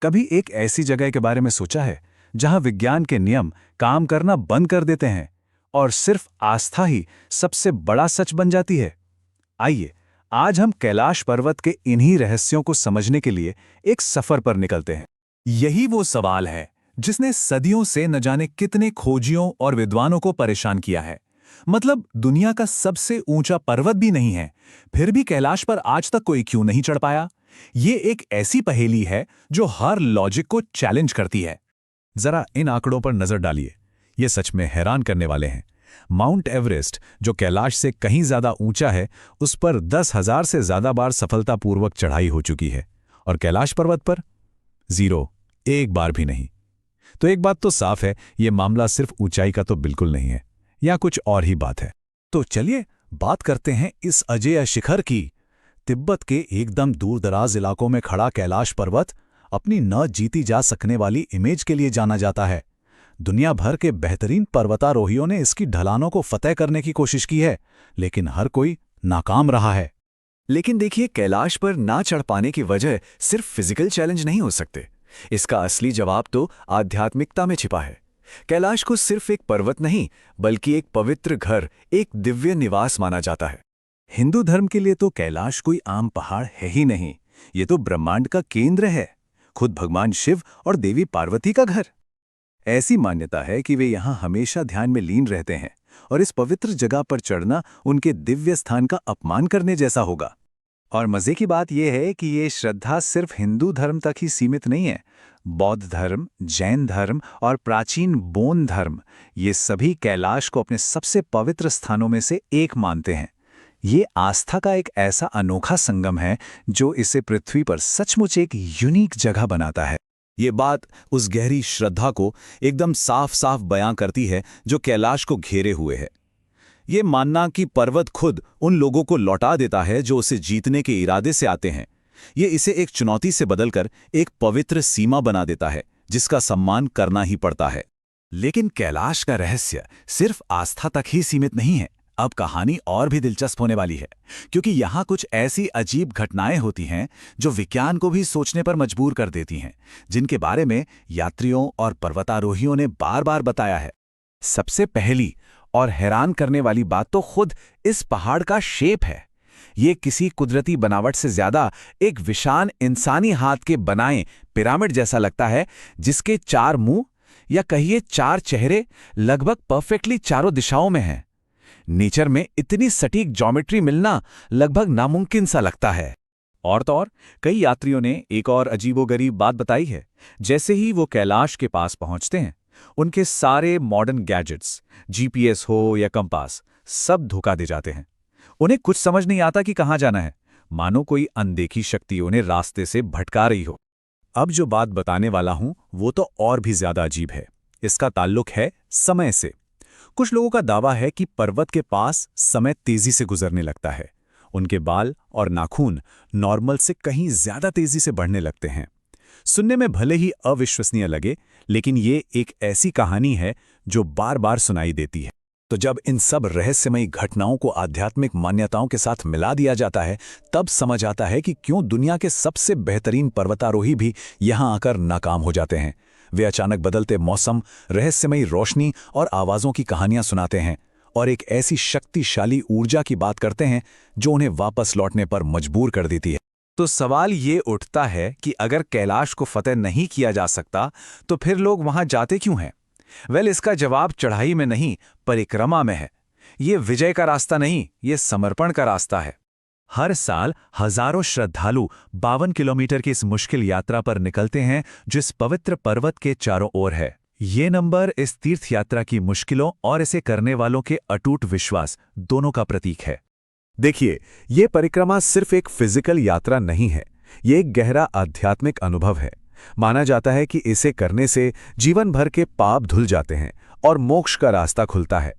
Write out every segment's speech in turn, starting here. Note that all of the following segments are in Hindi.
कभी एक ऐसी जगह के बारे में सोचा है जहां विज्ञान के नियम काम करना बंद कर देते हैं और सिर्फ आस्था ही सबसे बड़ा सच बन जाती है? आइए, आज हम कैलाश पर्वत के इन्हीं रहस्यों को समझने के लिए एक सफर पर निकलते हैं। यही वो सवाल है जिसने सदियों से न जाने कितने खोजियों और विद्वानों को परेशान किया है। मतलब दुनिया का सबसे ऊंचा पर्वत भी नहीं है, फिर भी कैलाश पर आज तक कोई क्यों नहीं चढ़ पाया? ये एक ऐसी पहेली है जो हर लॉजिक को चैलेंज करती है। जरा इन आंकड़ों पर नजर डालिए, ये सच में हैरान करने वाले हैं। माउंट एवरेस्ट, जो कैलाश से कहीं ज्यादा ऊंचा है, उस पर 10,000 से ज्यादा बार सफलतापूर्वक चढ़ाई हो चुकी है, और कैलाश पर्वत पर 0, एक बार भी नहीं। तो एक बात तो साफ है, ये मामला सिर्फ ऊंचाई का तो बिल्कुल नहीं है, या कुछ और ही बात है। तो चलिए बात करते हैं इस अजेय शिखर की। तिब्बत के एकदम दूर दराज इलाकों में खड़ा कैलाश पर्वत अपनी न जीती जा सकने वाली इमेज के लिए जाना जाता है। दुनिया भर के बेहतरीन पर्वतारोहियों ने इसकी ढलानों को फतेह करने की कोशिश की है, लेकिन हर कोई नाकाम रहा है। लेकिन देखिए, कैलाश पर ना चढ़ पाने की वजह सिर्फ फिजिकल चैलेंज नहीं हो सकते। इसका असली जवाब तो आध्यात्मिकता में छिपा है। कैलाश को सिर्फ एक पर्वत नहीं, बल्कि एक पवित्र घर, एक दिव्य निवास माना जाता है। हिंदू धर्म के लिए तो कैलाश कोई आम पहाड़ है ही नहीं, ये तो ब्रह्मांड का केंद्र है, खुद भगवान शिव और देवी पार्वती का घर। ऐसी मान्यता है कि वे यहाँ हमेशा ध्यान में लीन रहते हैं, और इस पवित्र जगह पर चढ़ना उनके दिव्य स्थान का अपमान करने जैसा होगा। और मजे की बात यह है कि ये श्रद्धा सिर्फ हिंदू धर्म तक ही सीमित नहीं है। बौद्ध धर्म, जैन धर्म और प्राचीन बोन धर्म, ये सभी कैलाश को अपने सबसे पवित्र स्थानों में से एक मानते हैं। ये आस्था का एक ऐसा अनोखा संगम है जो इसे पृथ्वी पर सचमुच एक यूनिक जगह बनाता है। ये बात उस गहरी श्रद्धा को एकदम साफ साफ बयां करती है जो कैलाश को घेरे हुए है। ये मानना कि पर्वत खुद उन लोगों को लौटा देता है जो उसे जीतने के इरादे से आते हैं। ये इसे एक चुनौती से बदलकर एक पवित्र सीमा बना देता है जिसका सम्मान करना ही पड़ता है। लेकिन कैलाश का रहस्य सिर्फ आस्था तक ही सीमित नहीं है। अब कहानी और भी दिलचस्प होने वाली है, क्योंकि यहाँ कुछ ऐसी अजीब घटनाएं होती हैं जो विज्ञान को भी सोचने पर मजबूर कर देती हैं, जिनके बारे में यात्रियों और पर्वतारोहियों ने बार बार बताया है। सबसे पहली और हैरान करने वाली बात तो खुद इस पहाड़ का शेप है। ये किसी कुदरती बनावट से ज्यादा एक विशाल इंसानी हाथ के बनाए पिरामिड जैसा लगता है, जिसके 4 मुंह या कहिए 4 चेहरे लगभग परफेक्टली चारों दिशाओं में हैं। नेचर में इतनी सटीक ज्योमेट्री मिलना लगभग नामुमकिन सा लगता है। और तो और कई यात्रियों ने एक और अजीबोगरीब बात बताई है। जैसे ही वो कैलाश के पास पहुंचते हैं, उनके सारे मॉडर्न गैजेट्स, जीपीएस हो या कंपास, सब धोखा दे जाते हैं। उन्हें कुछ समझ नहीं आता कि कहाँ जाना है, मानो कोई अनदेखी शक्ति उन्हें रास्ते से भटका रही हो। अब जो बात बताने वाला हूं वो तो और भी ज्यादा अजीब है। इसका ताल्लुक है समय से। कुछ लोगों का दावा है कि पर्वत के पास समय तेजी से गुजरने लगता है। उनके बाल और नाखून नॉर्मल से कहीं ज्यादा तेजी से बढ़ने लगते हैं। सुनने में भले ही अविश्वसनीय लगे, लेकिन ये एक ऐसी कहानी है जो बार बार सुनाई देती है। तो जब इन सब रहस्यमयी घटनाओं को आध्यात्मिक मान्यताओं के साथ मिला दिया जाता है, तब समझ आता है कि क्यों दुनिया के सबसे बेहतरीन पर्वतारोही भी यहां आकर नाकाम हो जाते हैं। वे अचानक बदलते मौसम, रहस्यमयी रोशनी और आवाजों की कहानियां सुनाते हैं, और एक ऐसी शक्तिशाली ऊर्जा की बात करते हैं जो उन्हें वापस लौटने पर मजबूर कर देती है। तो सवाल ये उठता है कि अगर कैलाश को फतेह नहीं किया जा सकता, तो फिर लोग वहां जाते क्यों हैं? इसका जवाब चढ़ाई में नहीं, परिक्रमा में है। ये विजय का रास्ता नहीं, ये समर्पण का रास्ता है। हर साल हजारों श्रद्धालु 52 किलोमीटर की इस मुश्किल यात्रा पर निकलते हैं जो इस पवित्र पर्वत के चारों ओर है। ये नंबर इस तीर्थ यात्रा की मुश्किलों और इसे करने वालों के अटूट विश्वास दोनों का प्रतीक है। देखिए, ये परिक्रमा सिर्फ एक फिजिकल यात्रा नहीं है, ये एक गहरा आध्यात्मिक अनुभव है। माना जाता है कि इसे करने से जीवन भर के पाप धुल जाते हैं और मोक्ष का रास्ता खुलता है।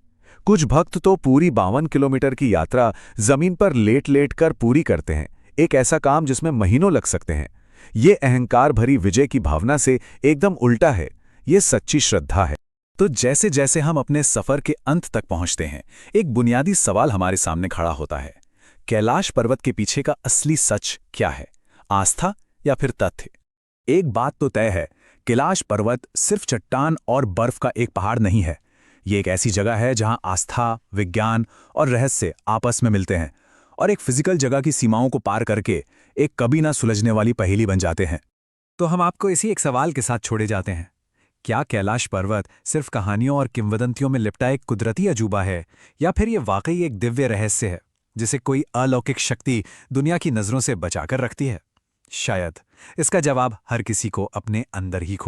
कुछ भक्त तो पूरी 52 किलोमीटर की यात्रा जमीन पर लेट लेट कर पूरी करते हैं, एक ऐसा काम जिसमें महीनों लग सकते हैं। ये अहंकार भरी विजय की भावना से एकदम उल्टा है, ये सच्ची श्रद्धा है। तो जैसे जैसे हम अपने सफर के अंत तक पहुंचते हैं, एक बुनियादी सवाल हमारे सामने खड़ा होता है। कैलाश पर्वत के पीछे का असली सच क्या है? आस्था या फिर तथ्य? एक बात तो तय है, कैलाश पर्वत सिर्फ चट्टान और बर्फ का एक पहाड़ नहीं है। ये एक ऐसी जगह है जहां आस्था, विज्ञान और रहस्य आपस में मिलते हैं और एक फिजिकल जगह की सीमाओं को पार करके एक कभी ना सुलझने वाली पहेली बन जाते हैं। तो हम आपको इसी एक सवाल के साथ छोड़े जाते हैं। क्या कैलाश पर्वत सिर्फ कहानियों और किंवदंतियों में लिपटा एक कुदरती अजूबा है, या फिर ये वाकई एक दिव्य रहस्य है जिसे कोई अलौकिक शक्ति दुनिया की नजरों से बचाकर रखती है? शायद इसका जवाब हर किसी को अपने अंदर ही